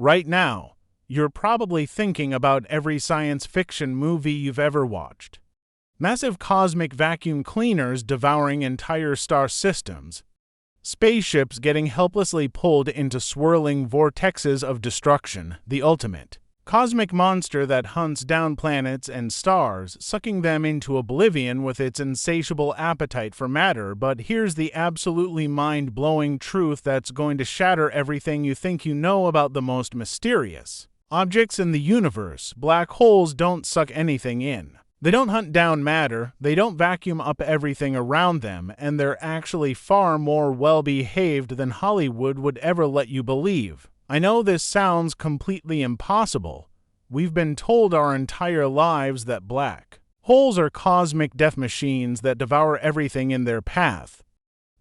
Right now, you're probably thinking about every science fiction movie you've ever watched. Massive cosmic vacuum cleaners devouring entire star systems. Spaceships getting helplessly pulled into swirling vortexes of destruction, the ultimate cosmic monster that hunts down planets and stars, sucking them into oblivion with its insatiable appetite for matter. But here's the absolutely mind-blowing truth that's going to shatter everything you think you know about the most mysterious objects in the universe. Black holes don't suck anything in. They don't hunt down matter, they don't vacuum up everything around them, and they're actually far more well-behaved than Hollywood would ever let you believe. I know this sounds completely impossible. We've been told our entire lives that black holes are cosmic death machines that devour everything in their path.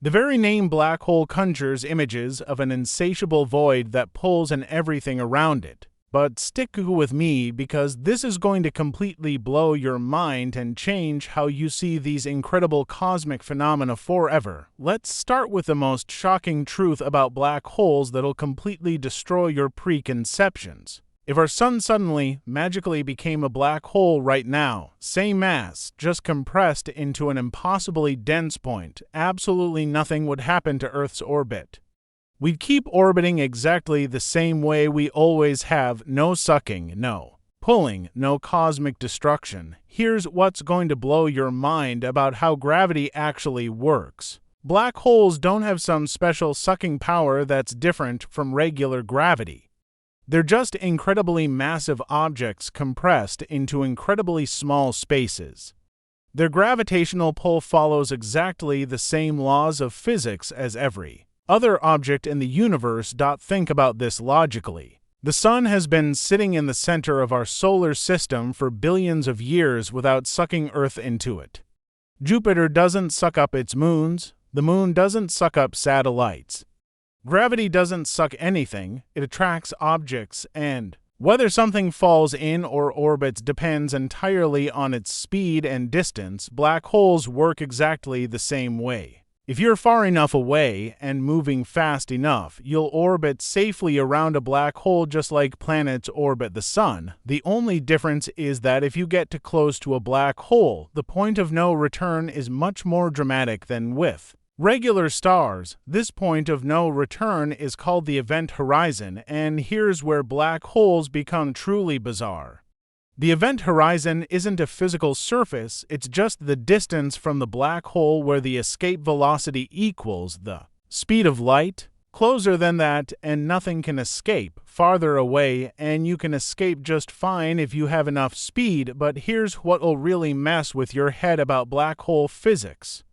The very name black hole conjures images of an insatiable void that pulls in everything around it. But stick with me, because this is going to completely blow your mind and change how you see these incredible cosmic phenomena forever. Let's start with the most shocking truth about black holes that'll completely destroy your preconceptions. If our sun suddenly, magically became a black hole right now, same mass, just compressed into an impossibly dense point, absolutely nothing would happen to Earth's orbit. We'd keep orbiting exactly the same way we always have. No sucking, no pulling, no cosmic destruction. Here's what's going to blow your mind about how gravity actually works. Black holes don't have some special sucking power that's different from regular gravity. They're just incredibly massive objects compressed into incredibly small spaces. Their gravitational pull follows exactly the same laws of physics as every other object in the universe. Think about this logically. The sun has been sitting in the center of our solar system for billions of years without sucking Earth into it. Jupiter doesn't suck up its moons. The moon doesn't suck up satellites. Gravity doesn't suck anything. It attracts objects, and whether something falls in or orbits depends entirely on its speed and distance. Black holes work exactly the same way. If you're far enough away and moving fast enough, you'll orbit safely around a black hole just like planets orbit the sun. The only difference is that if you get too close to a black hole, the point of no return is much more dramatic than with regular stars. This point of no return is called the event horizon, and here's where black holes become truly bizarre. The event horizon isn't a physical surface, it's just the distance from the black hole where the escape velocity equals the speed of light. Closer than that, and nothing can escape. Farther away, and you can escape just fine if you have enough speed. But here's what'll really mess with your head about black hole physics.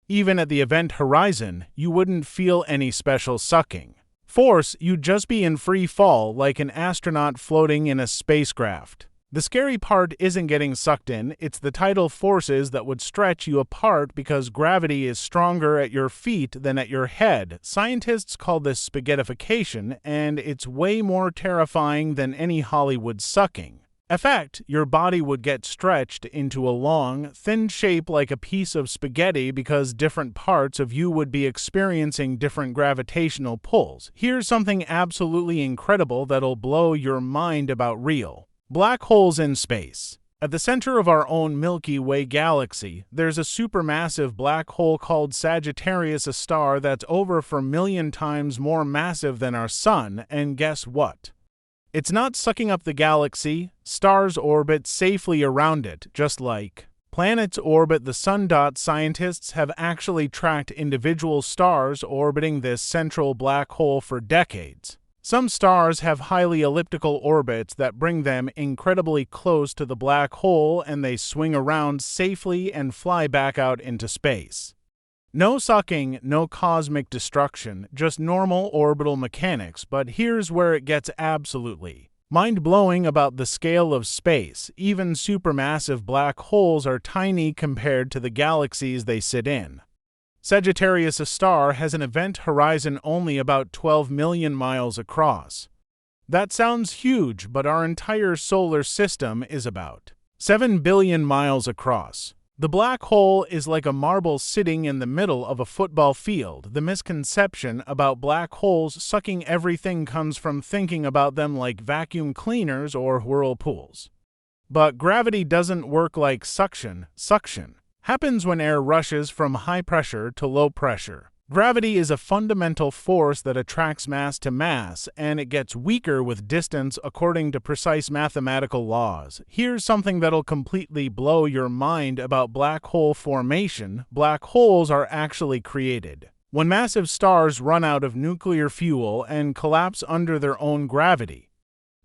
Even at the event horizon, you wouldn't feel any special sucking force. You'd just be in free fall like an astronaut floating in a spacecraft. The scary part isn't getting sucked in, it's the tidal forces that would stretch you apart because gravity is stronger at your feet than at your head. Scientists call this spaghettification, and it's way more terrifying than any Hollywood sucking. In fact, your body would get stretched into a long, thin shape like a piece of spaghetti because different parts of you would be experiencing different gravitational pulls. Here's something absolutely incredible that'll blow your mind about real black holes in space. At the center of our own Milky Way galaxy, there's a supermassive black hole called Sagittarius, a star that's over 4 million times more massive than our sun, and guess what? It's not sucking up the galaxy. Stars orbit safely around it, just like planets orbit the sun. Scientists have actually tracked individual stars orbiting this central black hole for decades. Some stars have highly elliptical orbits that bring them incredibly close to the black hole, and they swing around safely and fly back out into space. No sucking, no cosmic destruction, just normal orbital mechanics. But here's where it gets absolutely mind-blowing about the scale of space. Even supermassive black holes are tiny compared to the galaxies they sit in. Sagittarius, a star, has an event horizon only about 12 million miles across. That sounds huge, but our entire solar system is about 7 billion miles across. The black hole is like a marble sitting in the middle of a football field. The misconception about black holes sucking everything comes from thinking about them like vacuum cleaners or whirlpools. But gravity doesn't work like suction. Suction happens when air rushes from high pressure to low pressure. Gravity is a fundamental force that attracts mass to mass, and it gets weaker with distance according to precise mathematical laws. Here's something that'll completely blow your mind about black hole formation. Black holes are actually created when massive stars run out of nuclear fuel and collapse under their own gravity.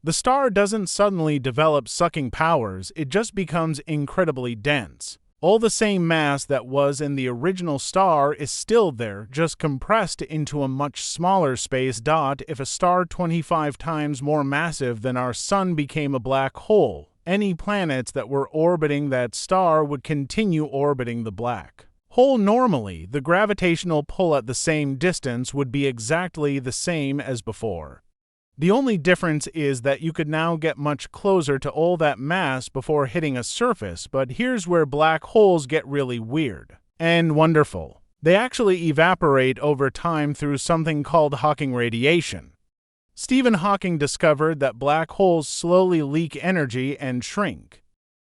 The star doesn't suddenly develop sucking powers, it just becomes incredibly dense. All the same mass that was in the original star is still there, just compressed into a much smaller space. If a star 25 times more massive than our Sun became a black hole, any planets that were orbiting that star would continue orbiting the black hole normally. The gravitational pull at the same distance would be exactly the same as before. The only difference is that you could now get much closer to all that mass before hitting a surface, but here's where black holes get really weird and wonderful. They actually evaporate over time through something called Hawking radiation. Stephen Hawking discovered that black holes slowly leak energy and shrink.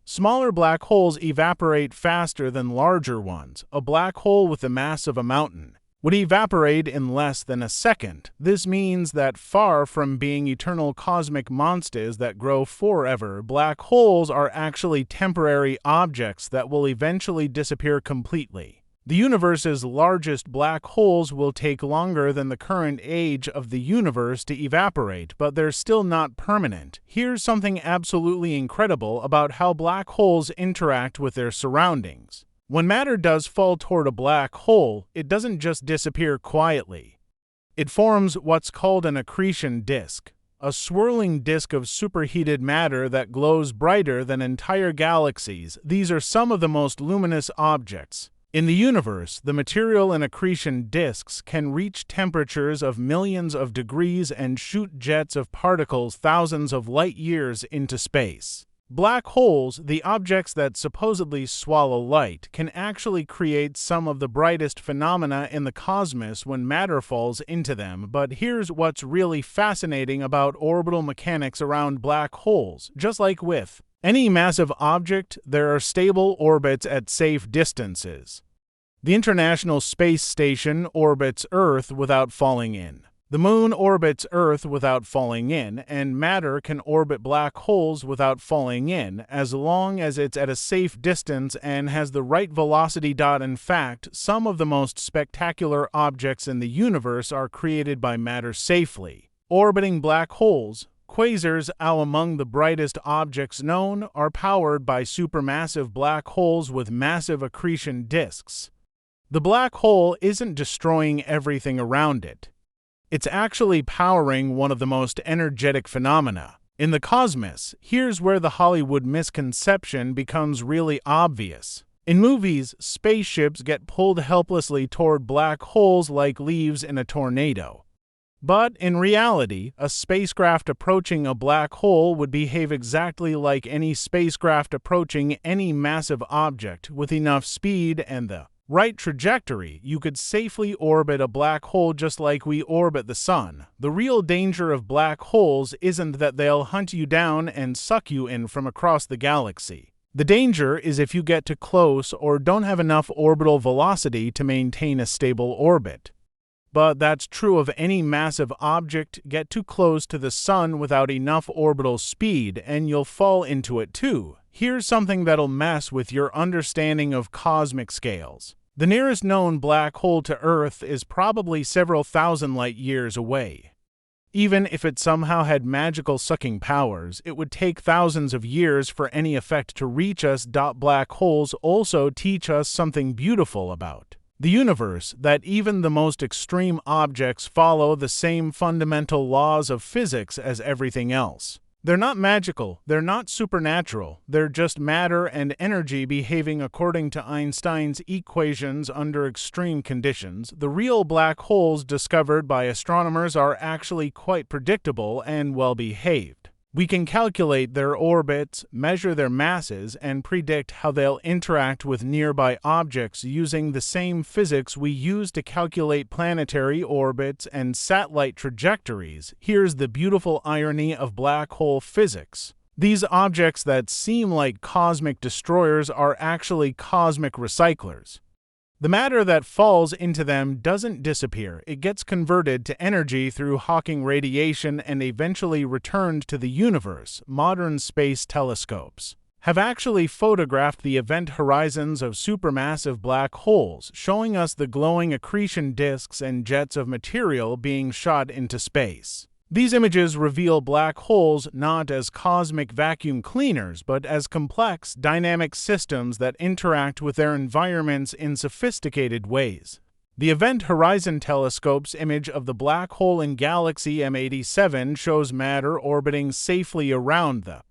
Smaller black holes evaporate faster than larger ones. A black hole with the mass of a mountain would evaporate in less than a second. This means that far from being eternal cosmic monsters that grow forever, black holes are actually temporary objects that will eventually disappear completely. The universe's largest black holes will take longer than the current age of the universe to evaporate, but they're still not permanent. Here's something absolutely incredible about how black holes interact with their surroundings. When matter does fall toward a black hole, it doesn't just disappear quietly. It forms what's called an accretion disk, a swirling disk of superheated matter that glows brighter than entire galaxies. These are some of the most luminous objects in the universe. The material in accretion disks can reach temperatures of millions of degrees and shoot jets of particles thousands of light years into space. Black holes, the objects that supposedly swallow light, can actually create some of the brightest phenomena in the cosmos when matter falls into them. But here's what's really fascinating about orbital mechanics around black holes. Just like with any massive object, there are stable orbits at safe distances. The International Space Station orbits Earth without falling in. The Moon orbits Earth without falling in, and matter can orbit black holes without falling in, as long as it's at a safe distance and has the right velocity. In fact, some of the most spectacular objects in the universe are created by matter safely orbiting black holes. Quasars, among the brightest objects known, are powered by supermassive black holes with massive accretion disks. The black hole isn't destroying everything around it. It's actually powering one of the most energetic phenomena in the cosmos. Here's where the Hollywood misconception becomes really obvious. In movies, spaceships get pulled helplessly toward black holes like leaves in a tornado. But in reality, a spacecraft approaching a black hole would behave exactly like any spacecraft approaching any massive object. With enough speed and the right trajectory, you could safely orbit a black hole just like we orbit the sun. The real danger of black holes isn't that they'll hunt you down and suck you in from across the galaxy. The danger is if you get too close or don't have enough orbital velocity to maintain a stable orbit. But that's true of any massive object. Get too close to the sun without enough orbital speed and you'll fall into it too. Here's something that'll mess with your understanding of cosmic scales. The nearest known black hole to Earth is probably several thousand light years away. Even if it somehow had magical sucking powers, it would take thousands of years for any effect to reach us. Black holes also teach us something beautiful about the universe, that even the most extreme objects follow the same fundamental laws of physics as everything else. They're not magical, they're not supernatural, they're just matter and energy behaving according to Einstein's equations under extreme conditions. The real black holes discovered by astronomers are actually quite predictable and well behaved. We can calculate their orbits, measure their masses, and predict how they'll interact with nearby objects using the same physics we use to calculate planetary orbits and satellite trajectories. Here's the beautiful irony of black hole physics. These objects that seem like cosmic destroyers are actually cosmic recyclers. The matter that falls into them doesn't disappear. It gets converted to energy through Hawking radiation and eventually returned to the universe. Modern space telescopes have actually photographed the event horizons of supermassive black holes, showing us the glowing accretion disks and jets of material being shot into space. These images reveal black holes not as cosmic vacuum cleaners, but as complex, dynamic systems that interact with their environments in sophisticated ways. The Event Horizon Telescope's image of the black hole in galaxy M87 shows matter orbiting safely around the